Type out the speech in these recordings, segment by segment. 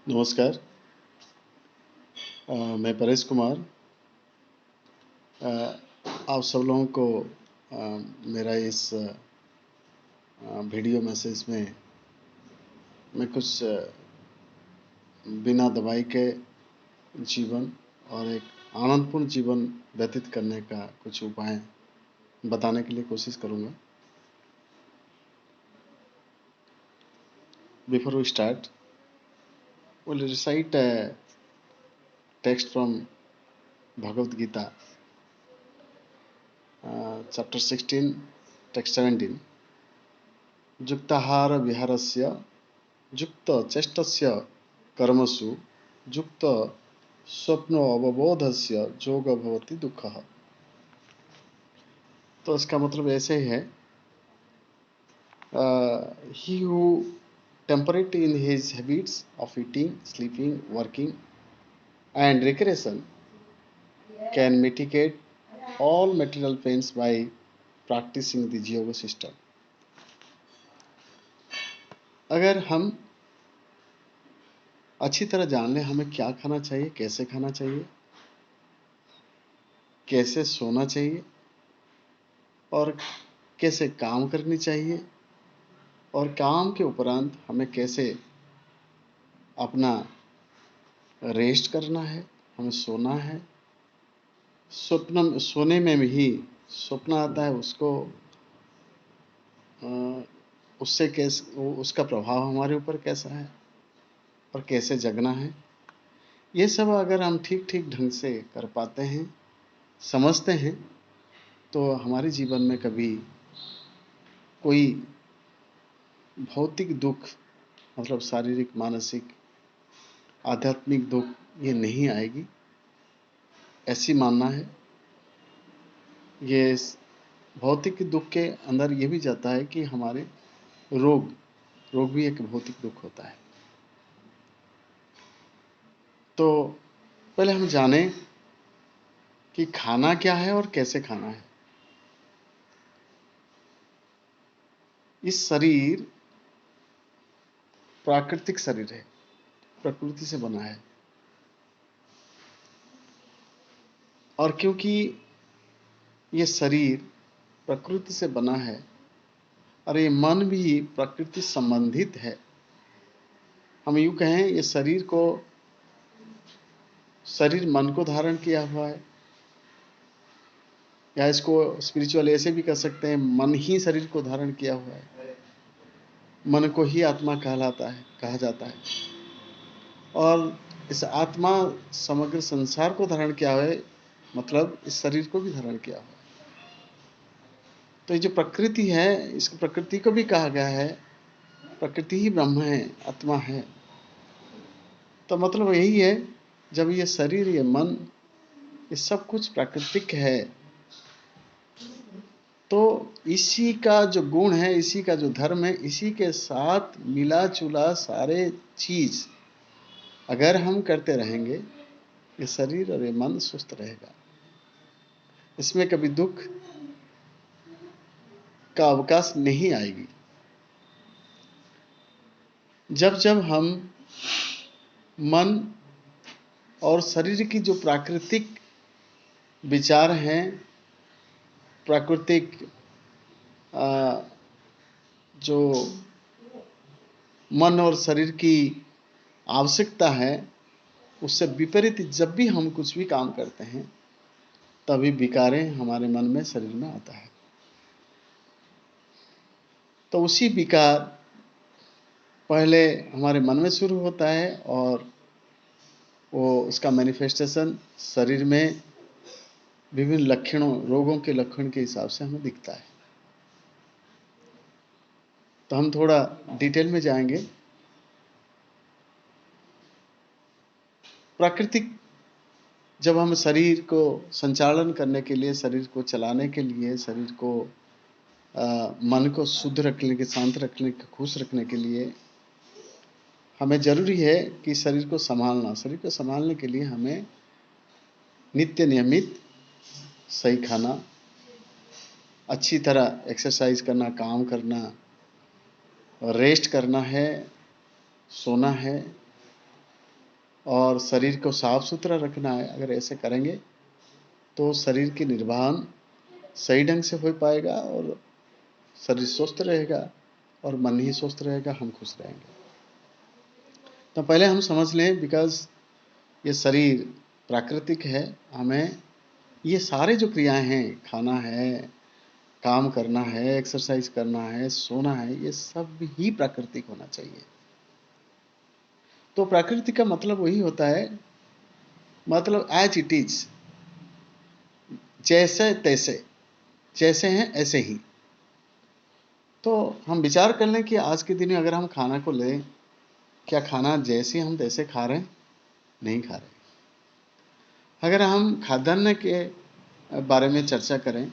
नमस्कार। मैं परेश कुमार। अ, आप सब लोगों को मेरा इस वीडियो मैसेज में मैं कुछ बिना दवाई के जीवन और एक आनंदपूर्ण जीवन व्यतीत करने का कुछ उपाय बताने के लिए कोशिश करूँगा। Before we start, we'll recite a text from Bhagavad Gita, chapter 16, text 17. युक्ताहार विहारस्य युक्त चेष्टस्य कर्मसु युक्त स्वप्नो अवबोधस्य योग भवति दुःखः। तो इसका मतलब ऐसे ही है, he who temperate in his habits of eating, sleeping, working and recreation can mitigate all material pains by practicing the yoga system. अगर हम अच्छी तरह जान लें हमें क्या खाना चाहिए, कैसे खाना चाहिए, कैसे सोना चाहिए और कैसे काम करनी चाहिए और काम के उपरांत हमें कैसे अपना रेस्ट करना है, हमें सोना है। सोने में भी स्वप्न आता है, उससे कैसे उसका प्रभाव हमारे ऊपर कैसा है और कैसे जगना है, ये सब अगर हम ठीक ठीक ढंग से कर पाते हैं, समझते हैं, तो हमारे जीवन में कभी कोई भौतिक दुख मतलब शारीरिक, मानसिक, आध्यात्मिक दुख ये नहीं आएगी, ऐसी मानना है। ये भौतिक दुख के अंदर ये भी जाता है कि हमारे रोग भी एक भौतिक दुख होता है। तो पहले हम जानें कि खाना क्या है और कैसे खाना है। इस शरीर प्राकृतिक शरीर है, प्रकृति से बना है, और क्योंकि ये शरीर प्रकृति से बना है और ये मन भी प्रकृति संबंधित है, हम यूँ कहें ये शरीर मन को धारण किया हुआ है, या इसको स्पिरिचुअल ऐसे भी कह सकते हैं, मन ही शरीर को धारण किया हुआ है। मन को ही आत्मा कहा जाता है, और इस आत्मा समग्र संसार को धारण किया हुआ है, मतलब इस शरीर को भी धारण किया हुआ है। तो ये जो प्रकृति है, इस प्रकृति को भी कहा गया है प्रकृति ही ब्रह्म है, आत्मा है। तो मतलब यही है, जब ये शरीर, ये मन, ये सब कुछ प्राकृतिक है, तो इसी का जो गुण है, इसी का जो धर्म है, इसी के साथ मिला जुला सारे चीज अगर हम करते रहेंगे, ये शरीर और ये मन सुस्त रहेगा, इसमें कभी दुख का अवकाश नहीं आएगी। जब जब हम मन और शरीर की जो प्राकृतिक विचार हैं, प्राकृतिक जो मन और शरीर की आवश्यकता है, उससे विपरीत जब भी हम कुछ भी काम करते हैं, तभी विकारें हमारे मन में, शरीर में आता है। तो उसी विकार पहले हमारे मन में शुरू होता है और वो उसका मैनिफेस्टेशन शरीर में विभिन्न लक्षणों, रोगों के लक्षण के हिसाब से हमें दिखता है। तो हम थोड़ा डिटेल में जाएंगे। प्राकृतिक, जब हम शरीर को संचालन करने के लिए, शरीर को चलाने के लिए, शरीर को मन को शुद्ध रखने के, शांत रखने के, खुश रखने के लिए हमें जरूरी है कि शरीर को संभालना। शरीर को संभालने के लिए हमें नित्य नियमित सही खाना, अच्छी तरह एक्सरसाइज करना, काम करना, रेस्ट करना है, सोना है, और शरीर को साफ सुथरा रखना है। अगर ऐसे करेंगे तो शरीर की निर्वहन सही ढंग से हो पाएगा और शरीर स्वस्थ रहेगा और मन ही स्वस्थ रहेगा, हम खुश रहेंगे। तो पहले हम समझ लें, बिकॉज ये शरीर प्राकृतिक है, हमें ये सारे जो क्रियाएं हैं, खाना है, काम करना है, एक्सरसाइज करना है, सोना है, ये सब ही प्राकृतिक होना चाहिए। तो प्राकृतिक का मतलब वही होता है, मतलब एज इट इज, जैसे तैसे, जैसे हैं ऐसे ही। तो हम विचार कर लें कि आज के दिन में अगर हम खाना को लें, क्या खाना जैसे हम तैसे खा रहे हैं? नहीं खा रहे। अगर हम खाद्यान्न के बारे में चर्चा करें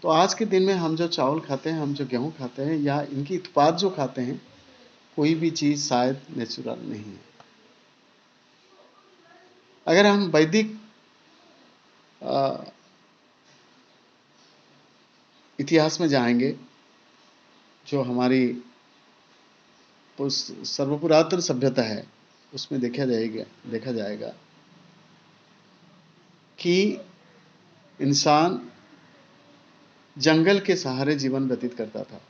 तो आज के दिन में हम जो चावल खाते हैं, हम जो गेहूं खाते हैं, या इनकी उत्पाद जो खाते हैं, कोई भी चीज़ शायद नेचुरल नहीं है। अगर हम वैदिक इतिहास में जाएंगे, जो हमारी सर्वपुरातन सभ्यता है, उसमें देखा जाएगा कि इंसान जंगल के सहारे जीवन व्यतीत करता था।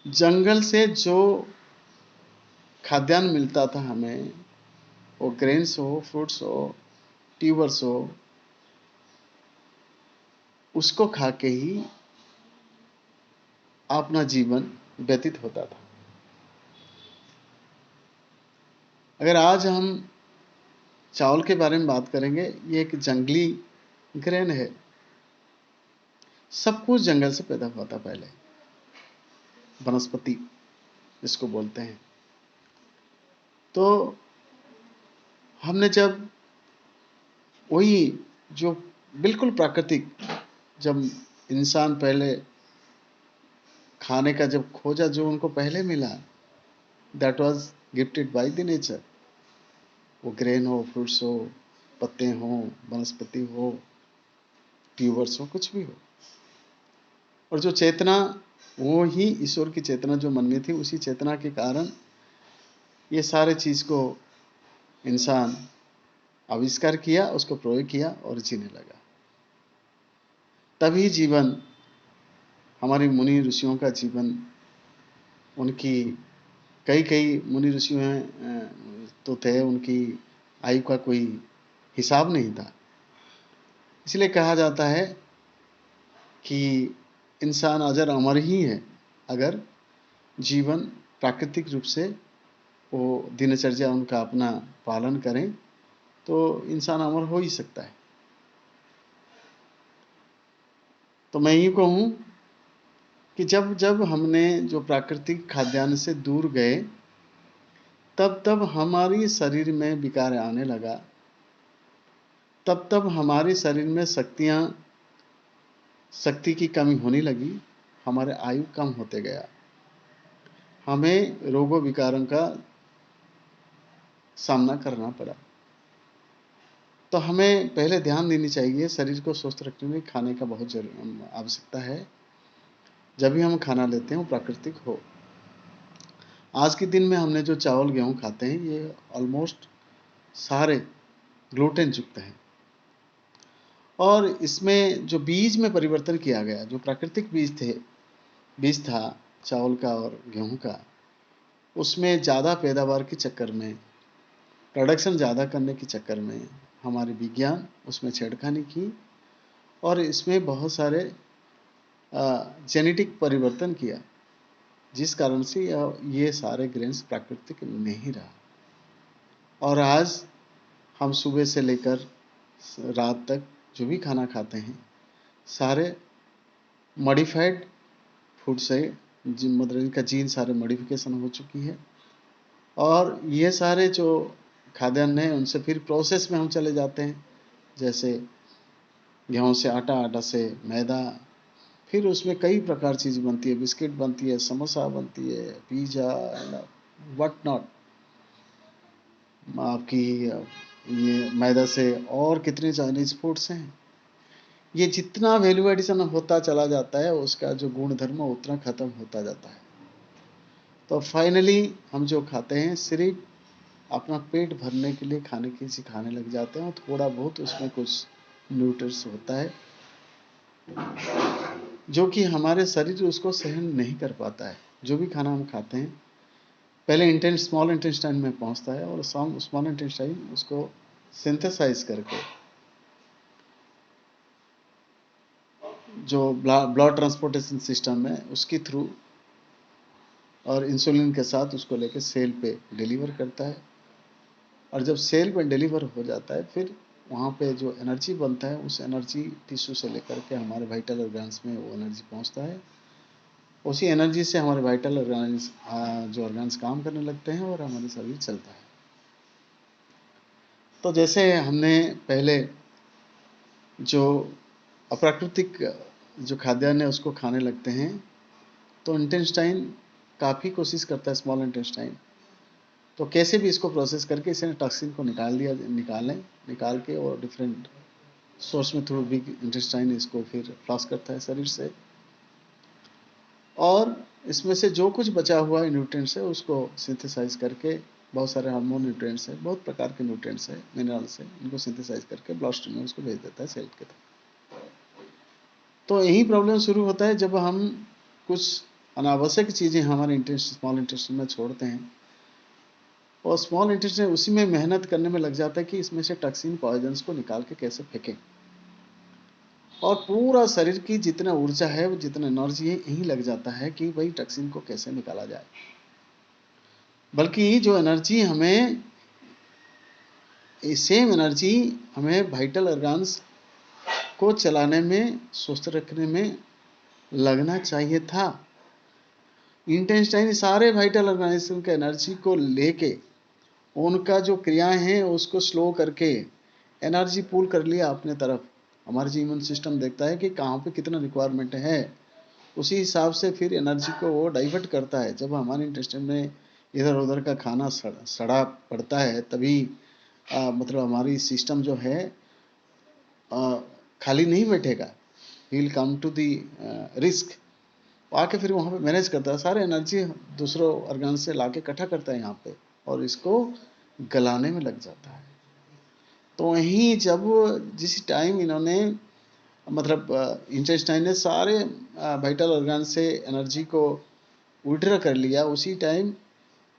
जंगल से जो खाद्यान्न मिलता था हमें, वो ग्रेन्स हो, फ्रूट्स हो, ट्यूबर्स हो, उसको खा के ही अपना जीवन व्यतीत होता था। अगर आज हम चावल के बारे में बात करेंगे, ये एक जंगली ग्रेन है, सब कुछ जंगल से पैदा हुआ था पहले, वनस्पति जिसको बोलते हैं। तो हमने जब वही जो बिल्कुल प्राकृतिक, जब इंसान पहले खाने का जब खोजा, जो उनको पहले मिला, that was gifted by the nature. वो ग्रेन हो, फ्रूट्स हो, पत्ते हो, वनस्पति हो, ट्यूबर्स हो, कुछ भी हो। और जो चेतना, वो ही ईश्वर की चेतना जो मन में थी, उसी चेतना के कारण ये सारे चीज को इंसान आविष्कार किया, उसको प्रयोग किया और जीने लगा। तभी जीवन, हमारी मुनि ऋषियों का जीवन, उनकी कई कई मुनि ऋषियों तो थे, उनकी आयु का कोई हिसाब नहीं था। इसलिए कहा जाता है कि इंसान अजर अमर ही है, अगर जीवन प्राकृतिक रूप से वो दिनचर्या उनका अपना पालन करें तो इंसान अमर हो ही सकता है। तो मैं ये कहूँ कि जब जब हमने जो प्राकृतिक खाद्यान्न से दूर गए, तब तब हमारी शरीर में विकार आने लगा, तब तब हमारे शरीर में शक्ति की कमी होने लगी, हमारे आयु कम होते गया, हमें रोगों विकारों का सामना करना पड़ा। तो हमें पहले ध्यान देनी चाहिए, शरीर को स्वस्थ रखने में खाने का बहुत आवश्यकता है। जब भी हम खाना लेते हैं वो प्राकृतिक हो। आज के दिन में हमने जो चावल गेहूं खाते हैं, ये ऑलमोस्ट सारे ग्लूटेन युक्त हैं, और इसमें जो बीज में परिवर्तन किया गया, जो प्राकृतिक बीज था चावल का और गेहूं का, उसमें ज़्यादा पैदावार के चक्कर में, प्रोडक्शन ज़्यादा करने के चक्कर में हमारे विज्ञान उसमें छेड़खानी की और इसमें बहुत सारे जेनेटिक परिवर्तन किया, जिस कारण से ये सारे ग्रेन्स प्राकृतिक नहीं रहा। और आज हम सुबह से लेकर रात तक जो भी खाना खाते हैं, सारे मॉडिफाइड फूड से, मतलब इनका जीन सारे मॉडिफिकेशन हो चुकी है, और ये सारे जो खाद्यान्न हैं उनसे फिर प्रोसेस में हम चले जाते हैं, जैसे गेहूं से आटा, आटा से मैदा, फिर उसमें कई प्रकार चीज़ बनती है, बिस्किट बनती है, समोसा बनती है, पिज़्ज़ा, व्हाट नॉट, आपकी ये मैदा से और कितने चाइनीज फूड्स हैं। ये जितना वैल्यू एडिशन होता चला जाता है, उसका जो गुण धर्म उतना खत्म होता जाता है। तो फाइनली हम जो खाते हैं सिर्फ अपना पेट भरने के लिए खाने की चीज़ खाने लग जाते हैं, और थोड़ा बहुत उसमें कुछ न्यूट्रिएंट्स होता है जो कि हमारे शरीर उसको सहन नहीं कर पाता है। जो भी खाना हम खाते हैं पहले स्मॉल इंटेस्टाइन में पहुंचता है, और स्मॉल इंटेस्टाइन उसको सिंथेसाइज करके जो ब्लड ट्रांसपोर्टेशन सिस्टम है उसके थ्रू और इंसुलिन के साथ उसको लेके सेल पे डिलीवर करता है, और जब सेल पे डिलीवर हो जाता है फिर वहाँ पे जो एनर्जी बनता है उस एनर्जी टिश्यू से लेकर के हमारे वाइटल ऑर्गन्स में वो एनर्जी पहुँचता है। उसी एनर्जी से हमारे वाइटल ऑर्गन्स जो ऑर्गन्स काम करने लगते हैं और हमारा शरीर चलता है। तो जैसे हमने पहले जो अप्राकृतिक जो खाद्यान्न है उसको खाने लगते हैं, तो इंटेस्टाइन काफ़ी कोशिश करता है, स्मॉल इंटेस्टाइन, तो कैसे भी इसको प्रोसेस करके इसे टॉक्सिन को निकाल के और डिफरेंट सोर्स में थ्रू बिग इंटेस्टाइन इसको फिर फ्लश करता है शरीर से, और इसमें से जो कुछ बचा हुआ न्यूट्रिएंट्स है उसको सिंथेसाइज करके, बहुत सारे हार्मोन न्यूट्रिएंट्स है, बहुत प्रकार के न्यूट्रिएंट्स है, मिनरल्स है, इनको सिंथेसाइज करके ब्लड स्ट्रीम में उसको भेज देता है सेल के तक। तो यही प्रॉब्लम शुरू होता है जब हम कुछ अनावश्यक चीज़ें हमारे स्मॉल इंटेस्टाइन में छोड़ते हैं, और स्मॉल इंटेस्टाइन उसी में मेहनत करने में लग जाता है कि इसमें से टॉक्सिन पॉइजन्स को निकाल के कैसे फेंकें, और पूरा शरीर की जितना ऊर्जा है, वो जितना एनर्जी है, यही लग जाता है कि भाई टॉक्सिन को कैसे निकाला जाए। बल्कि जो एनर्जी हमें, सेम एनर्जी हमें वाइटल ऑर्गन्स को चलाने में, स्वस्थ रखने में लगना चाहिए था। इंटेस्टाइन सारे वाइटल ऑर्गेनिज्म के एनर्जी को लेके उनका जो क्रियाएं हैं उसको स्लो करके एनर्जी पूल कर लिया अपने तरफ। हमारा जो इम्यून सिस्टम देखता है कि कहाँ पे कितना रिक्वायरमेंट है, उसी हिसाब से फिर एनर्जी को वो डाइवर्ट करता है। जब हमारे इंटेस्टाइन में इधर उधर का खाना सड़ा पड़ता है, तभी मतलब हमारी सिस्टम जो है खाली नहीं बैठेगा, he will come to the risk, आके फिर वहाँ पे मैनेज करता है, सारे एनर्जी दूसरों ऑर्गन से लाके इकट्ठा करता है यहाँ पे, और इसको गलाने में लग जाता है। तो वहीं जब जिस टाइम इन्होंने मतलब इंटेस्टाइन ने सारे वाइटल ऑर्गन से एनर्जी को विड्रॉ कर लिया, उसी टाइम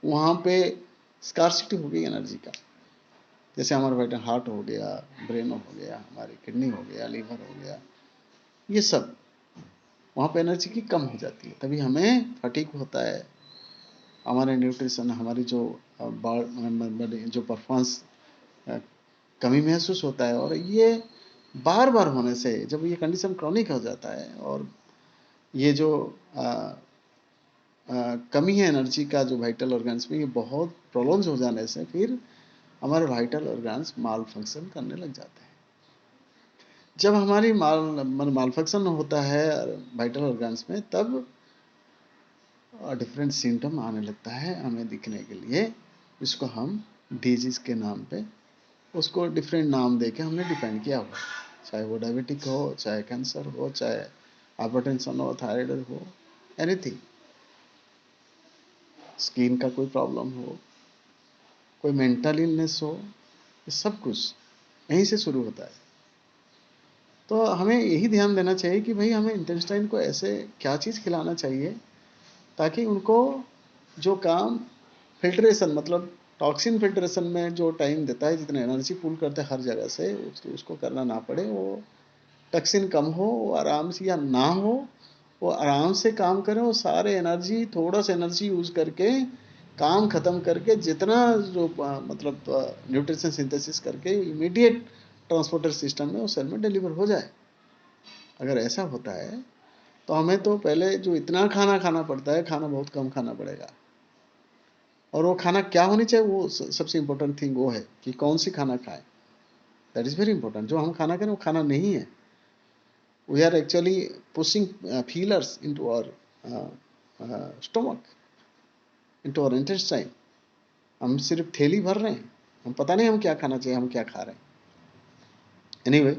वहाँ पे स्कार्सिटी हो गई एनर्जी का। जैसे हमारा वाइटल हार्ट हो गया, ब्रेन हो गया, हमारी किडनी हो गया, लीवर हो गया, ये सब वहाँ पे एनर्जी की कम हो जाती है, तभी हमें फटीग होता है, हमारे न्यूट्रिशन, हमारी जो जो परफॉर्मेंस कमी महसूस होता है। और ये बार बार होने से, जब ये कंडीशन क्रॉनिक हो जाता है और ये जो कमी है एनर्जी का जो वाइटल ऑर्गन्स में, ये बहुत प्रोलॉन्ग हो जाने से फिर हमारे वाइटल ऑर्गन्स माल फंक्शन करने लग जाते हैं। जब हमारी माल फंक्शन होता है वाइटल ऑर्गन्स में, तब डिफरेंट सिम्टम आने लगता है हमें दिखने के लिए, जिसको हम डिजीज के नाम पे उसको डिफरेंट नाम देके हमने डिपेंड किया हुआ, चाहे वो डायबिटिक हो, चाहे कैंसर हो, चाहे हाइपरटेंशन हो, थायराइड हो, एनीथिंग, स्किन का कोई प्रॉब्लम हो, कोई मेंटल इलनेस हो, ये सब कुछ यहीं से शुरू होता है। तो हमें यही ध्यान देना चाहिए कि भाई हमें इंटेस्टाइन को ऐसे क्या चीज़ खिलाना चाहिए ताकि उनको जो काम फिल्ट्रेशन, मतलब टॉक्सिन फिल्ट्रेशन में जो टाइम देता है, जितना एनर्जी पुल करते हैं हर जगह से, उसको करना ना पड़े, वो टॉक्सिन कम हो, वो आराम से, या ना हो, वो आराम से काम करें, वो सारे एनर्जी, थोड़ा सा एनर्जी यूज करके काम खत्म करके जितना जो मतलब न्यूट्रिशन सिंथेसिस करके इमीडिएट ट्रांसपोर्टर सिस्टम में उस सेल में डिलीवर हो जाए। अगर ऐसा होता है तो हमें तो पहले जो इतना खाना खाना पड़ता है, खाना बहुत कम खाना पड़ेगा। और वो खाना क्या होनी चाहिए, वो सबसे इम्पोर्टेंट थिंग वो है कि कौन सी खाना खाएं, दैट इज़ वेरी इंपॉर्टेंट। जो हम खाना करें वो खाना नहीं है, we are actually pushing fillers into our stomach, into our intestine. हम सिर्फ थैली भर रहे हैं, हम पता नहीं हम क्या खाना चाहिए, हम क्या खा रहे हैं। एनीवे,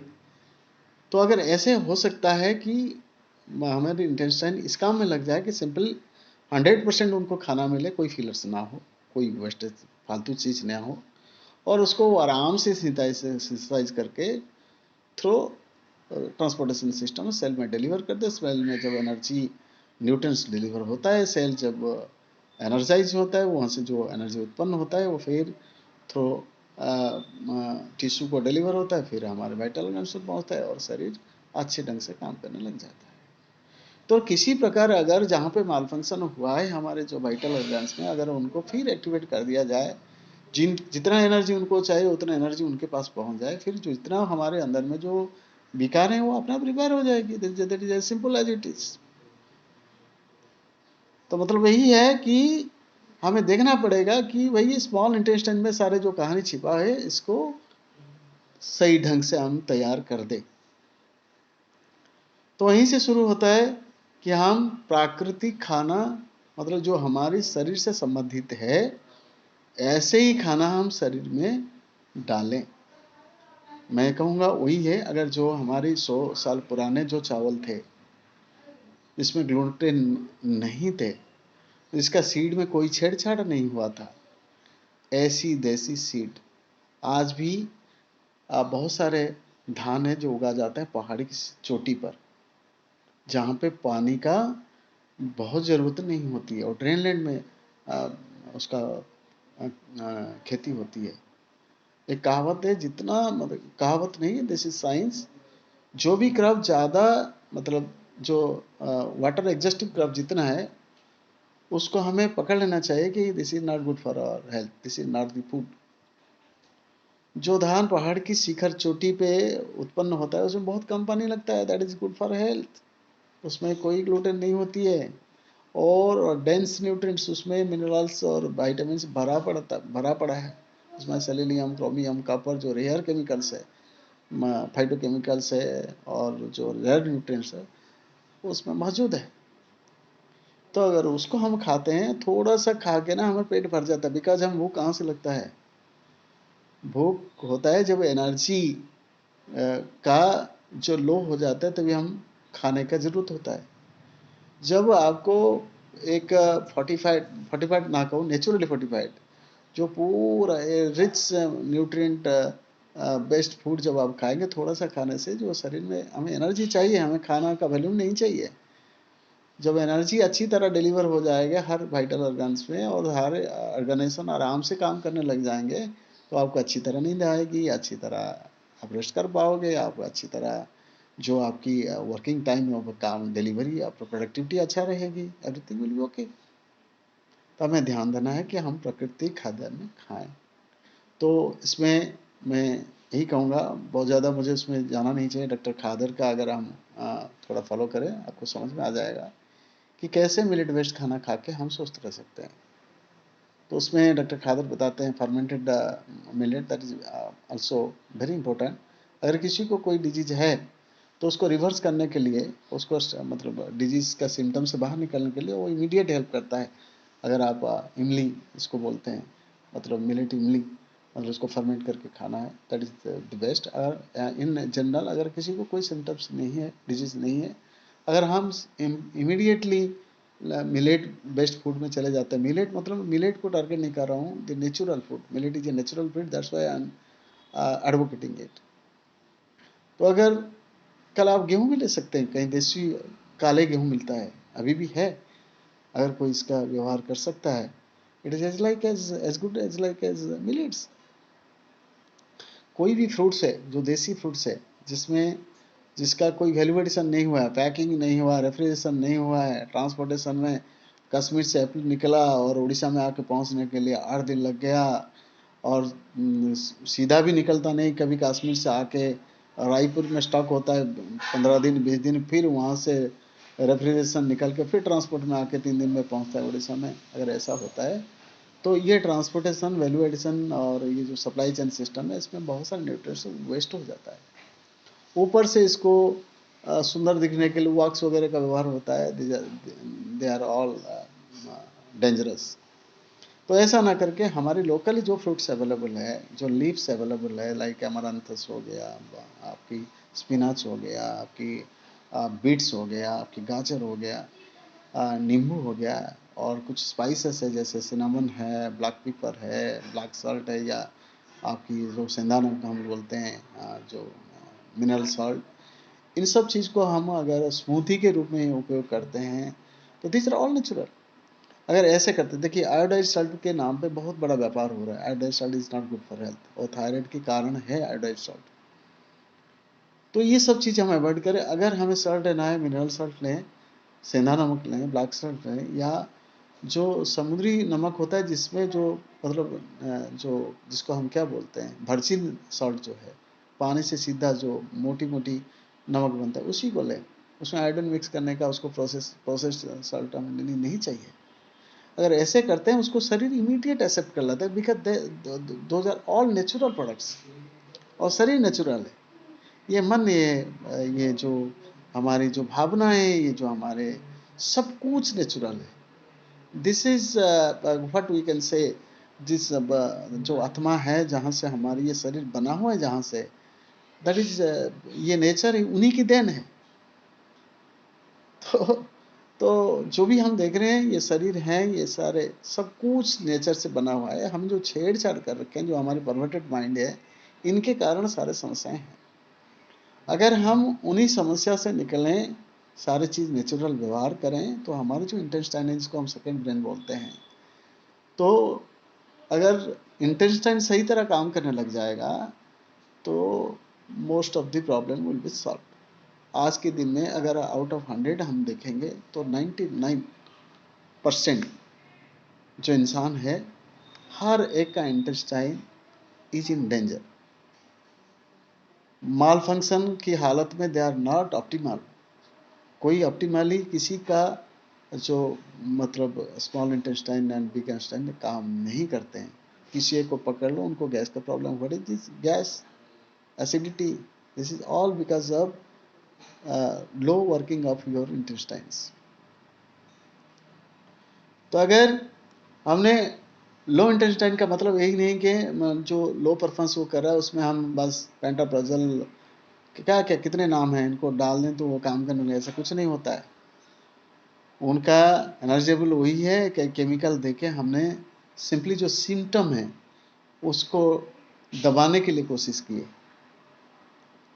तो अगर ऐसे हो सकता है कि हमारे इंटेस्टाइन इस काम में लग जाए कि सिंपल 100% उनको खाना मिले, कोई फिलर्स ना हो, कोई वेस्टेज फालतू चीज़ ना हो, और उसको आराम से सिंथेसाइज करके थ्रू ट्रांसपोर्टेशन सिस्टम सेल में डिलीवर कर दे। सेल में जब एनर्जी न्यूट्रिएंट्स डिलीवर होता है, सेल जब एनर्जाइज होता है, वहाँ से जो एनर्जी उत्पन्न होता है वो फिर थ्रू टिश्यू को डिलीवर होता है, फिर हमारे वाइटल ऑर्गन्स में पहुँचता है और शरीर अच्छे ढंग से काम करने लग जाता है। तो किसी प्रकार अगर जहाँ पे माल फंक्शन हुआ है हमारे जो वाइटल ऑर्गन्स में, अगर उनको फिर एक्टिवेट कर दिया जाए, जितना एनर्जी उनको चाहिए उतना एनर्जी उनके पास पहुंच जाए, फिर जो इतना हमारे अंदर में जो विकार है वो अपने आप रिपेयर हो जाएगी। That is as simple as it is. तो मतलब यही है कि हमें देखना पड़ेगा कि भाई स्मॉल इंटेस्टाइन में सारे जो कहानी छिपा है इसको सही ढंग से हम तैयार कर दे। तो वहीं से शुरू होता है कि हम प्राकृतिक खाना, मतलब जो हमारे शरीर से संबंधित है, ऐसे ही खाना हम शरीर में डालें। मैं कहूँगा वही है। अगर जो हमारे 100 साल पुराने जो चावल थे इसमें ग्लूटेन नहीं थे, इसका सीड में कोई छेड़छाड़ नहीं हुआ था, ऐसी देसी सीड आज भी बहुत सारे धान है जो उगा जाता है पहाड़ी की चोटी पर, जहाँ पे पानी का बहुत ज़रूरत नहीं होती है और ड्रेनलैंड में उसका खेती होती है। एक कहावत है, जितना मतलब कहावत नहीं है, दिस इज साइंस, जो भी क्रॉप ज़्यादा मतलब जो वाटर एग्जस्टिव क्रॉप जितना है उसको हमें पकड़ लेना चाहिए कि this is not good for our health, this is not the food. जो धान पहाड़ की शिखर चोटी पे उत्पन्न होता है उसमें बहुत कम पानी लगता है, that is good for health. उसमें कोई ग्लूटेन नहीं होती है और डेंस न्यूट्रिएंट्स उसमें मिनरल्स और विटामिन भरा पड़ा है। उसमें सेलेनियम, क्रोमियम, कॉपर जो रेयर केमिकल्स है, फाइटोकेमिकल्स है और जो रेयर न्यूट्रिएंट्स है वो उसमें मौजूद है। तो अगर उसको हम खाते हैं, थोड़ा सा खा के ना हमें पेट भर जाता है। बिकॉज हम भूख कहाँ से लगता है? भूख होता है जब एनर्जी का जो लो हो जाता है तभी हम खाने का ज़रूरत होता है। जब आपको एक फोर्टिफाइड ना कहूँ, नेचुरली फोर्टिफाइड जो पूरा रिच न्यूट्रिएंट बेस्ड फूड जब आप खाएंगे, थोड़ा सा खाने से जो शरीर में हमें एनर्जी चाहिए, हमें खाना का वैल्यूम नहीं चाहिए। जब एनर्जी अच्छी तरह डिलीवर हो जाएगा हर वाइटल ऑर्गन्स में और हर ऑर्गेनाइजेशन आराम से काम करने लग जाएंगे, तो आपको अच्छी तरह नींद आएगी, अच्छी तरह आप रेस्ट कर पाओगे, आप अच्छी तरह जो आपकी वर्किंग टाइम में काम डिलीवरी, आपका प्रोडक्टिविटी अच्छा रहेगी, एवरीथिंग विल बी ओके। तो हमें ध्यान देना है कि हम प्राकृतिक खाद्यान्न खाएं। तो इसमें मैं यही कहूँगा, बहुत ज़्यादा मुझे उसमें जाना नहीं चाहिए। डॉक्टर खादर का अगर हम थोड़ा फॉलो करें, आपको समझ में आ जाएगा कि कैसे मिलेट बेस्ड खाना खा के हम स्वस्थ रह सकते हैं। तो उसमें डॉक्टर खादर बताते हैं fermented millet that is also very important. अगर किसी को कोई डिजीज है तो उसको रिवर्स करने के लिए, उसको मतलब डिजीज का सिम्टम से बाहर निकलने के लिए वो इमीडिएट हेल्प करता है। अगर आप इमली इसको बोलते हैं, मतलब मिलेट इमली, मतलब उसको फर्मेंट करके खाना है, दैट इज द बेस्ट। अगर इन जनरल अगर किसी को कोई सिम्टम्स नहीं है, डिजीज नहीं है, अगर हम इमीडिएटली मिलेट बेस्ड फूड में चले जाते हैं। मिलेट मतलब मिलेट को टारगेट नहीं कर रहा हूँ, the natural food, millet is a natural food, that's why I am advocating it. तो अगर कल आप गेहूं भी ले सकते हैं, कहीं देसी काले गेहूं मिलता है, अभी भी है, अगर कोई इसका व्यवहार कर सकता है, it is as like as good as like as millets. कोई भी फ्रूट्स है जो देसी फ्रूट्स है, जिसका कोई वैल्यू एडिशन नहीं हुआ है, पैकिंग नहीं हुआ, रेफ्रिजरेशन नहीं हुआ है, ट्रांसपोर्टेशन में कश्मीर से एप्पल निकला और उड़ीसा में आके पहुंचने के लिए 8 दिन लग गया, और सीधा भी निकलता नहीं, कभी कश्मीर से आके रायपुर में स्टॉक होता है 15 दिन 20 दिन, फिर वहाँ से रेफ्रिजरेशन निकल के फिर ट्रांसपोर्ट में आके 3 दिन में पहुँचता है उड़ीसा में। अगर ऐसा होता है तो ये ट्रांसपोर्टेशन, वैल्यू एडिशन और ये जो सप्लाई चेन सिस्टम है, इसमें बहुत सारे न्यूट्रिएंट्स वेस्ट हो जाता है। ऊपर से इसको सुंदर दिखने के लिए वॉक्स वगैरह का व्यवहार होता है, दे आर ऑल डेंजरस। तो ऐसा ना करके हमारे लोकली जो फ्रूट्स अवेलेबल है, जो लीव्स अवेलेबल है, लाइक अमरंथस हो गया, आपकी स्पिनाच हो गया, आपकी बीट्स हो गया, आपकी गाजर हो गया, नींबू हो गया, और कुछ स्पाइसेस है जैसे सिनेमन है, ब्लैक पेपर है, ब्लैक सॉल्ट है, या आपकी जो सेंधा नमक हम बोलते हैं, जो मिनरल सॉल्ट, इन सब चीज़ को हम अगर स्मूथी के रूप में उपयोग करते हैं तो दिस आर ऑल नेचुरल। अगर ऐसे करते, देखिए आयोडाइज सॉल्ट के नाम पे बहुत बड़ा व्यापार हो रहा है। Iodise salt is not good for health, और थायराइड के कारण है आयोडाइज सॉल्ट। तो ये सब चीज़ हम अवॉइड करें। अगर हमें सॉल्ट लेना है, मिनरल सॉल्ट लें, सेंधा नमक लें, ब्लैक सॉल्ट लें, या जो समुद्री नमक होता है जिसमें जो मतलब जो जिसको हम क्या बोलते हैं, वर्जिन सॉल्ट जो है, पानी से सीधा जो मोटी मोटी नमक बनता है, उसी को लें। उसमें आयोडीन मिक्स करने का, उसको प्रोसेस सॉल्ट हमें लेनी नहीं चाहिए। अगर ऐसे करते हैं उसको शरीर इमीडिएट एक्सेप्ट कर लेता है, because those are all natural products, और शरीर नेचुरल है। ये मन, ये जो हमारी जो भावनाएं, ये जो हमारे सब कुछ नेचुरल है। This is what we can say, जिस जो आत्मा है, जहाँ से हमारी ये शरीर बना हुआ है, जहाँ से, दैट इज, ये नेचर उन्हीं की देन है। तो तो जो भी हम देख रहे हैं, ये शरीर हैं, ये सारे सब कुछ नेचर से बना हुआ है। हम जो छेड़छाड़ कर रखे हैं, जो हमारे परवर्टेड माइंड है, इनके कारण सारे समस्याएं हैं। अगर हम उन्हीं समस्या से निकलें, सारी चीज़ नेचुरल व्यवहार करें, तो हमारे जो इंटेस्टाइन है, जिसको हम सेकेंड ब्रेन बोलते हैं, तो अगर इंटेस्टाइन सही तरह काम करने लग जाएगा तो most of the problem will be solve. आज के दिन में अगर आउट ऑफ 100 हम देखेंगे तो 99% जो इंसान है, हर एक का intestine is in danger. Mall function की हालत में दे आर नॉट ऑप्टिमल। कोई ऑप्टिमली किसी का जो मतलब small intestine and big intestine काम नहीं करते हैं। किसी एक को पकड़ लो, उनको गैस का problem, what is this gas, acidity, this is all because of low working of your intestines. तो अगर हमने लो इंटेस्टाइन का मतलब यही नहीं कि जो लो परफॉर्मेंस वो कर रहा है उसमें हम बस पेंटाप्राजोल, क्या क्या कितने नाम हैं, इनको डाल दें तो वो काम करने लगे, ऐसा कुछ नहीं होता है। उनका एनर्जेबल वही है कि केमिकल देके हमने सिंपली जो सिम्टम है उसको दबाने के लिए कोशिश की है।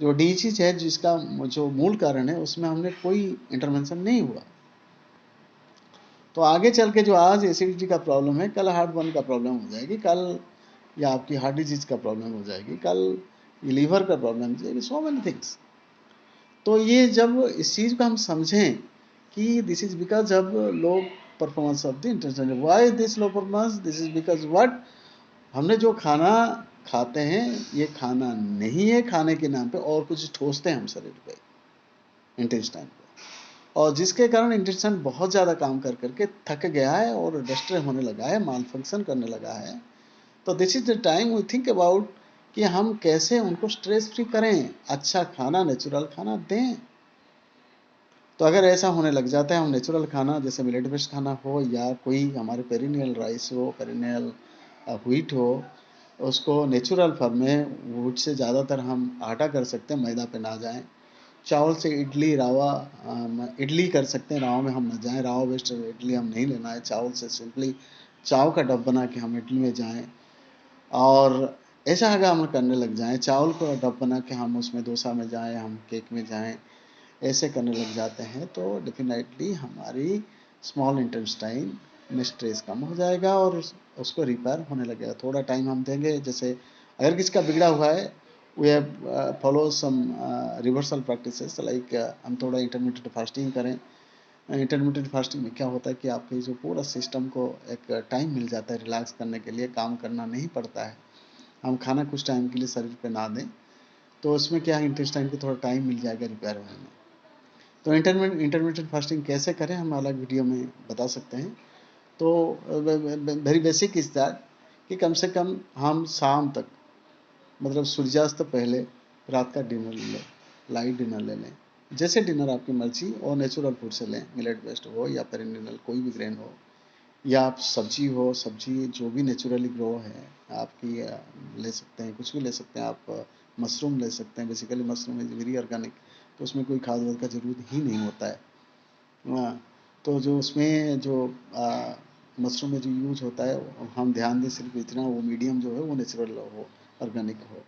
जो डिजीज है, जिसका जो मूल कारण है, उसमें हमने कोई इंटरवेंशन नहीं हुआ। तो आगे चल के जो आज एसिडिटी का प्रॉब्लम है, कल हार्ट बर्न का प्रॉब्लम हो जाएगी, कल या आपकी हार्ट डिजीज का प्रॉब्लम हो जाएगी, कल लीवर का प्रॉब्लम हो जाएगी, सो मेनी थिंग्स। तो ये जब इस चीज़ को हम समझें कि दिस इज बिकॉज जब low performance of the intestine, why this low performance, this is because what, हमने जो खाना खाते हैं ये खाना नहीं है, खाने के नाम पे और कुछ ठोसते हैं हम शरीर पे, इंटेस्टाइन पे, और जिसके कारण इंटेस्टाइन बहुत ज़्यादा काम कर करके थक गया है और डिस्ट्रॉय होने लगा है, माल फंक्शन करने लगा है। तो this is the time we think about कि हम कैसे उनको स्ट्रेस फ्री करें, अच्छा खाना, नेचुरल खाना दें। तो अगर ऐसा होने लग जाता है, हम नेचुरल खाना जैसे मिलेट बेस्ड खाना हो, या कोई हमारे पेरिनियल राइस हो, पेरिनियल व्हीट हो, उसको नेचुरल फॉर्म में, वुड से ज़्यादातर हम आटा कर सकते हैं, मैदा पे ना जाएं। चावल से इडली, रावा, इडली कर सकते हैं, रावा में हम ना जाएं, रावा बेस्ड इडली हम नहीं लेना है। चावल से सिंपली चाव का डब बना के हम इडली में जाएं, और ऐसा अगर हम करने लग जाएं, चावल को डब बना के हम उसमें डोसा में जाएं, हम केक में जाएं, ऐसे करने लग जाते हैं, तो डेफिनेटली हमारी स्मॉल इंटेस्टाइन में स्ट्रेस कम हो जाएगा और उसको रिपेयर होने लगेगा। थोड़ा टाइम हम देंगे, जैसे अगर किसी का बिगड़ा हुआ है, we have follow some reversal practices, like हम थोड़ा इंटरमीडिएट फास्टिंग करें। इंटरमीडिएट फास्टिंग में क्या होता है कि आपके जो पूरा सिस्टम को एक टाइम मिल जाता है रिलैक्स करने के लिए, काम करना नहीं पड़ता है। हम खाना कुछ टाइम के लिए शरीर पे ना दें, तो उसमें क्या है, इंटेस्टाइन को थोड़ा टाइम मिल जाएगा रिपेयर होने में। तो इंटरमीडिएट फास्टिंग कैसे करें, हम अलग वीडियो में बता सकते हैं। तो वेरी बेसिक इज दैट कि कम से कम हम शाम तक, मतलब सूर्यास्त पहले, रात का डिनर ले लें, लाइट डिनर ले लें, जैसे डिनर आपकी मर्जी, और नेचुरल फूड से लें, मिलेट बेस्ड हो या पेरिनियल कोई भी ग्रेन हो, या आप सब्जी हो, सब्जी जो भी नेचुरली ग्रो है आपकी, ले सकते हैं, कुछ भी ले सकते हैं आप। मशरूम ले सकते हैं, basically mushroom is very organic, तो उसमें कोई खाद वाद का जरूरत ही नहीं होता है। हाँ, तो जो उसमें जो मशरूम में जो यूज होता है, हम ध्यान दें सिर्फ इतना, वो मीडियम जो है वो नेचुरल हो, ऑर्गेनिक हो।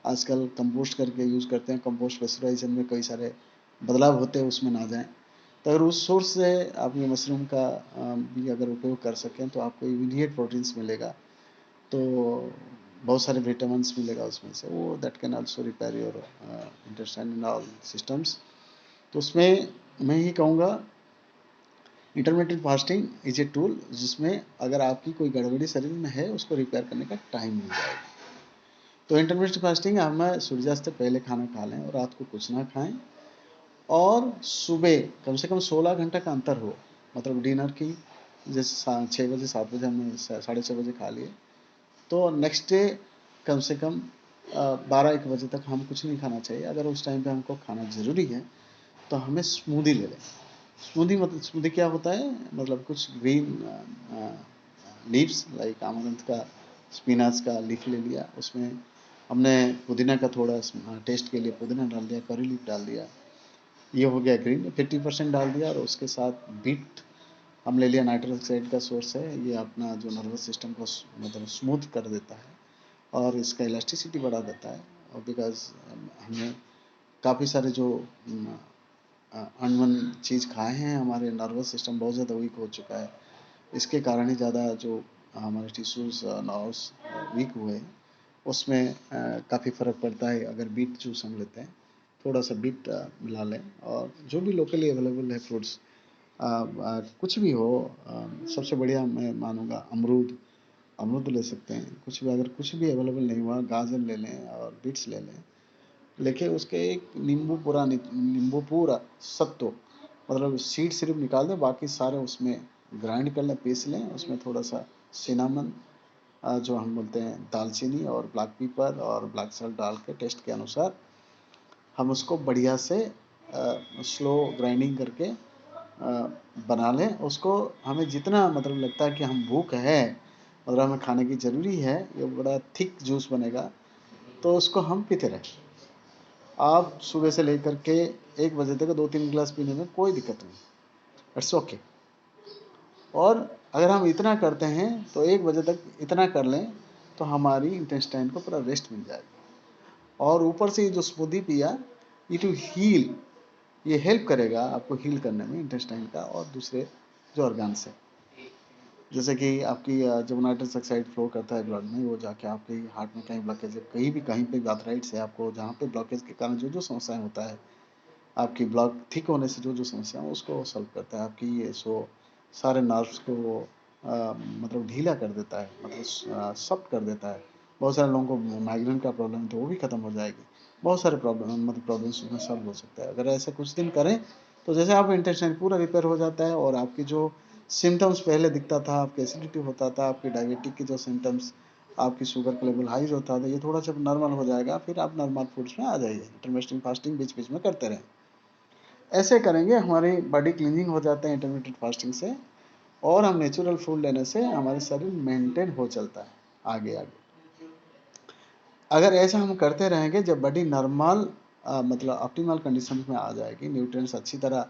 आजकल कंपोस्ट करके यूज़ करते हैं, कंपोस्ट पेस्टराइजेशन में कई सारे बदलाव होते हैं, उसमें ना जाएं। तो अगर उस सोर्स से आप ये मशरूम का भी अगर उपयोग कर सकें तो आपको इमीडिएट प्रोटीन्स मिलेगा, तो बहुत सारे विटामिन्स मिलेगा उसमें से, वो that can also repair your intestine and all systems. तो उसमें मैं ही कहूँगा intermittent fasting is a tool, जिसमें अगर आपकी कोई गड़बड़ी शरीर में है उसको रिपेयर करने का टाइम मिल जाएगा। तो इंटरमिटेंट फास्टिंग हमें सूर्यास्त से पहले खाना खा लें और रात को कुछ ना खाएं, और सुबह कम से कम 16 घंटा का अंतर हो, मतलब डिनर की जैसे 6 बजे 7 बजे हमने 6:30 बजे खा लिए, तो नेक्स्ट डे कम से कम 12-1 बजे तक हम कुछ नहीं खाना चाहिए। अगर उस टाइम पे हमको खाना ज़रूरी है तो हमें स्मूदी ले लें। स्मूदी क्या होता है, मतलब कुछ ग्रीन लीव्स लाइक अमरंथ का, स्पिनाच का लीफ ले लिया, उसमें हमने पुदीना का थोड़ा टेस्ट के लिए पुदीना डाल दिया, करी लीफ डाल दिया, ये हो गया ग्रीन 50% डाल दिया, और उसके साथ बीट हम ले लिया, नाइट्रस ऑक्साइड का सोर्स है, ये अपना जो नर्वस सिस्टम को मतलब स्मूथ कर देता है और इसका इलास्टिसिटी बढ़ा देता है। और बिकॉज हमने काफ़ी सारे जो अनवन चीज़ खाए हैं, हमारे नर्वस सिस्टम बहुत ज़्यादा वीक हो चुका है, इसके कारण ही ज़्यादा जो हमारे टिश्यूज़ नर्व्स वीक हुए, उसमें काफ़ी फ़र्क पड़ता है अगर बीट जूस हम लेते हैं, थोड़ा सा बीट मिला लें, और जो भी लोकली अवेलेबल है फ्रूट्स, कुछ भी हो, सबसे बढ़िया मैं मानूंगा अमरूद ले सकते हैं, कुछ भी अगर कुछ भी अवेलेबल नहीं हुआ, गाजर ले लें और बीट्स ले लें, लेकिन उसके एक नींबू पूरा सत्तो, मतलब सीड सिर्फ निकाल दें, बाकी सारे उसमें ग्राइंड कर लें, पीस लें, उसमें थोड़ा सा सिनामन, जो हम बोलते हैं दालचीनी, और ब्लैक पेपर और ब्लैक सॉल्ट डाल के टेस्ट के अनुसार हम उसको बढ़िया से स्लो ग्राइंडिंग करके बना लें। उसको हमें जितना मतलब लगता है कि हम भूख है और हमें खाने की ज़रूरी है, ये बड़ा थिक जूस बनेगा, तो उसको हम पीते रहें। आप सुबह से लेकर के 1 बजे तक 2-3 गिलास पीने में कोई दिक्कत नहीं, इट्स ओके। और अगर हम इतना करते हैं तो 1 बजे तक इतना कर लें तो हमारी इंटेस्टाइन को पूरा रेस्ट मिल जाएगा। और ऊपर से ये जो स्मूदी पिया, इट विल हील, ये हेल्प करेगा आपको हील करने में इंटेस्टाइन का और दूसरे जो ऑर्गन्स है, जैसे कि आपकी जब नाइट्रस ऑक्साइड फ्लो करता है ब्लड में, वो जाके आपके हार्ट में कहीं ब्लॉकेज है, कहीं पे आर्थराइटिस है आपको, जहाँ पे ब्लॉकेज के कारण जो जो समस्याएं होता है, आपकी ब्लॉक थिक होने से जो जो समस्या है उसको सॉल्व करता है। आपकी ये सारे नर्व्स को वो मतलब ढीला कर देता है, मतलब सॉफ्ट कर देता है। बहुत सारे लोगों को माइग्रेन का प्रॉब्लम है तो वो भी खत्म हो जाएगी, बहुत सारे प्रॉब्लम्स उसमें सॉल्व हो सकता है अगर ऐसे कुछ दिन करें। तो जैसे आप इंटेस्टाइन पूरा रिपेयर हो जाता है, और आपकी जो सिम्टम्स पहले दिखता था, आपके एसिडिटी होता था, आपकी डायबिटिक की जो सिम्टम्स, आपकी शुगर का लेवल हाई होता था, ये थोड़ा सा नॉर्मल हो जाएगा, फिर आप नॉर्मल फूड्स में आ जाइए। इंटरमिटेंट फास्टिंग बीच बीच में करते रहें, ऐसे करेंगे हमारी बॉडी क्लीनिंग हो जाता है इंटरमिटेंट फास्टिंग से, और हम नेचुरल फूड लेने से हमारे शरीर मेंटेन हो चलता है आगे आगे। अगर ऐसा हम करते रहेंगे, जब बॉडी नॉर्मल मतलब ऑप्टिमल कंडीशन में आ जाएगी, न्यूट्रिएंट्स अच्छी तरह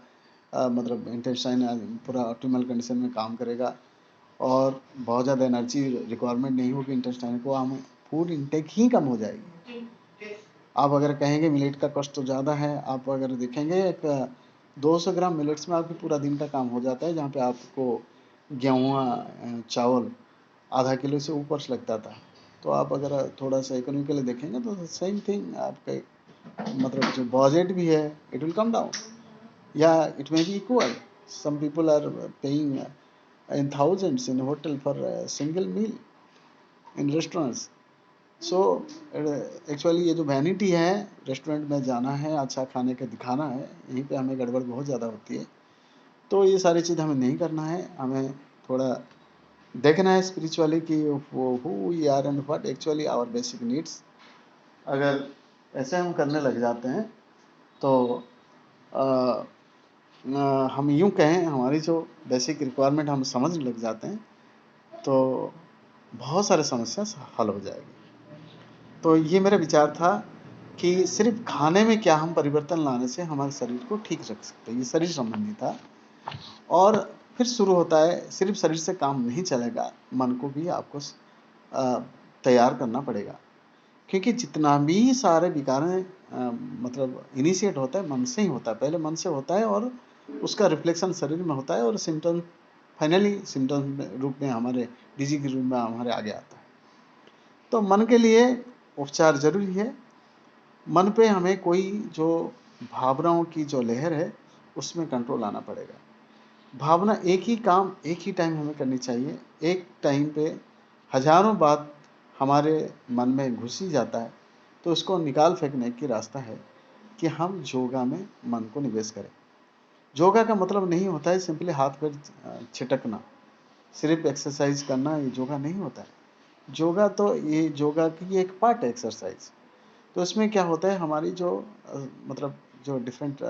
मतलब इंटेस्टाइन पूरा ऑप्टिमल कंडीशन में काम करेगा, और बहुत ज़्यादा एनर्जी रिक्वायरमेंट नहीं होगी इंटेस्टाइन को, हम फूड इंटेक ही कम हो जाएगी। आप अगर कहेंगे मिलेट का कॉस्ट तो ज़्यादा है, आप अगर देखेंगे एक 200 ग्राम मिलेट्स में आपकी पूरा दिन का काम हो जाता है, जहाँ पे आपको गेहूँ चावल आधा किलो से ऊपर से लगता था। तो आप अगर थोड़ा सा इकोनॉमिकली देखेंगे तो सेम थिंग आपके मतलब जो बजट भी है, इट विल कम डाउन, या it may be equal. Some people are paying in thousands in hotel for a single meal in restaurants. So actually ये जो वैनिटी है, रेस्टोरेंट में जाना है, अच्छा खाने के दिखाना है, यहीं पे हमें गड़बड़ बहुत ज़्यादा होती है। तो ये सारी चीज़ हमें नहीं करना है, हमें थोड़ा देखना है स्पिरिचुअली कि who we are and what actually our basic needs. अगर ऐसे हम करने लग जाते हैं तो आ, हम यूँ कहें हमारी जो बेसिक रिक्वायरमेंट हम समझने लग जाते हैं, तो बहुत सारे समस्या हल हो जाएगी। तो ये मेरा विचार था कि सिर्फ खाने में क्या हम परिवर्तन लाने से हमारे शरीर को ठीक रख सकते हैं, ये शरीर संबंधी था। और फिर शुरू होता है, सिर्फ शरीर से काम नहीं चलेगा, मन को भी आपको तैयार करना पड़ेगा, क्योंकि जितना भी सारे विकार मतलब इनिशिएट होता है मन से ही होता है, पहले मन से होता है और उसका रिफ्लेक्शन शरीर में होता है और सिम्टम फाइनली सिम्टम रूप में हमारे डिजीज के रूप में हमारे आगे आता है। तो मन के लिए उपचार जरूरी है। मन पे हमें कोई जो भावनाओं की जो लहर है उसमें कंट्रोल आना पड़ेगा। भावना एक ही काम एक ही टाइम हमें करनी चाहिए। एक टाइम पे हजारों बात हमारे मन में घुस ही जाता है, तो उसको निकाल फेंकने की रास्ता है कि हम योगा में मन को निवेश करें। योगा का मतलब नहीं होता है सिंपली हाथ पैर छिटकना, सिर्फ एक्सरसाइज करना, ये योगा नहीं होता है। योगा तो ये योगा की एक पार्ट है एक्सरसाइज। तो इसमें क्या होता है, हमारी जो मतलब जो डिफरेंट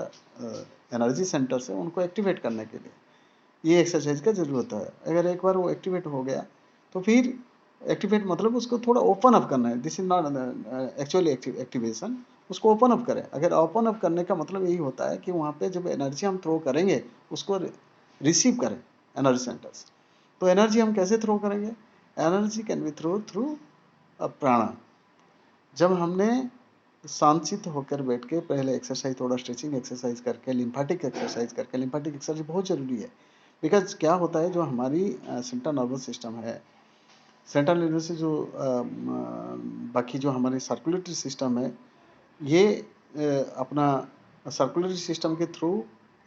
एनर्जी सेंटर्स है उनको एक्टिवेट करने के लिए ये एक्सरसाइज का जरूरत है। अगर एक बार वो एक्टिवेट हो गया तो फिर एक्टिवेट मतलब उसको थोड़ा ओपन अप करना है। This is not actually activation, उसको ओपन अप करें। अगर ओपन अप करने का मतलब यही होता है कि वहाँ पे जब एनर्जी हम थ्रो करेंगे उसको रिसीव करें एनर्जी सेंटर्स। तो एनर्जी हम कैसे थ्रो करेंगे? Energy can be throw through prana. जब हमने शांत होकर बैठ के पहले एक्सरसाइज, थोड़ा स्ट्रेचिंग एक्सरसाइज करके, लिम्फेटिक एक्सरसाइज करके, लिम्फेटिक एक्सरसाइज बहुत जरूरी है। बिकॉज क्या होता है, जो हमारी सेंट्रल नर्वस सिस्टम है, सेंट्रल नर्वस से जो बाकी जो हमारी सर्कुलेटरी सिस्टम है, ये अपना सर्कुलेटरी सिस्टम के थ्रू